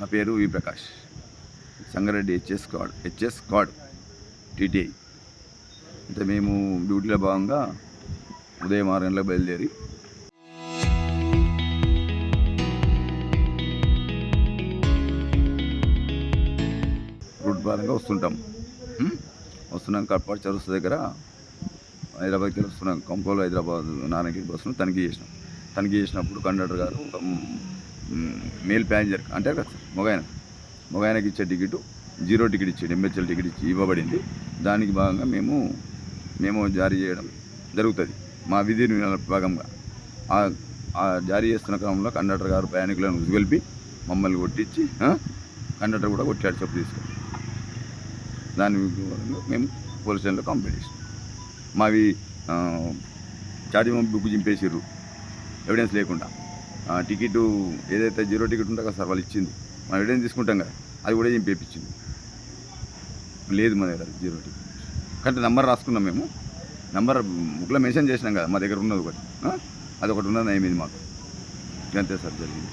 నా పేరు V Prakash, Sangareddy HS squad TTI. అయితే మేము డ్యూటీలో భాగంగా ఉదయం 6 గంటలకు బయలుదేరి రూట్ భాగంగా వస్తున్నాం కట్పాడు చరుస్తు దగ్గర హైదరాబాద్కి వస్తున్నాం. కంపోలో హైదరాబాద్ నారాయణగిరి బస్సును తనిఖీ చేసినప్పుడు కండక్టర్ గారు మేల్ ప్యాసింజర్ అంటే కదా సార్ మొగాయనకి ఇచ్చే టికెట్ 0 టికెట్ ఇచ్చాడు, ఎంహెచ్ఎల్ టికెట్ ఇవ్వబడింది. దానికి భాగంగా మేము జారీ చేయడం జరుగుతుంది. మా విధి భాగంగా ఆ జారీ చేస్తున్న క్రమంలో కండక్టర్ గారు ప్రయాణికులను ఉసుగొల్పి మమ్మల్ని కొట్టించి కండక్టర్ కూడా కొట్టాడు, చెప్పు తీసుకొని. దాని విధంగా మేము పోలీస్ స్టేషన్లో కంప్లైంట్ చేసాం. మావి చార్జీ బుక్ చింపేసారు ఎవిడెన్స్ లేకుండా. టికెట్ ఏదైతే 0 టికెట్ ఉంటుందో కదా సార్ వాళ్ళు ఇచ్చింది, మనం ఎవిడెన్స్ తీసుకుంటాం కదా, అది కూడా చింపేపించింది. లేదు మా దగ్గర 0 టికెట్ కంటే నెంబర్ రాసుకున్నాం. మేము నెంబర్ బుక్లో మెన్షన్ చేసినాం కదా, మా దగ్గర ఉన్నది ఒకటి, అది ఒకటి ఉన్నది అయిపోయింది మాకు. అంతే సార్ జరిగింది.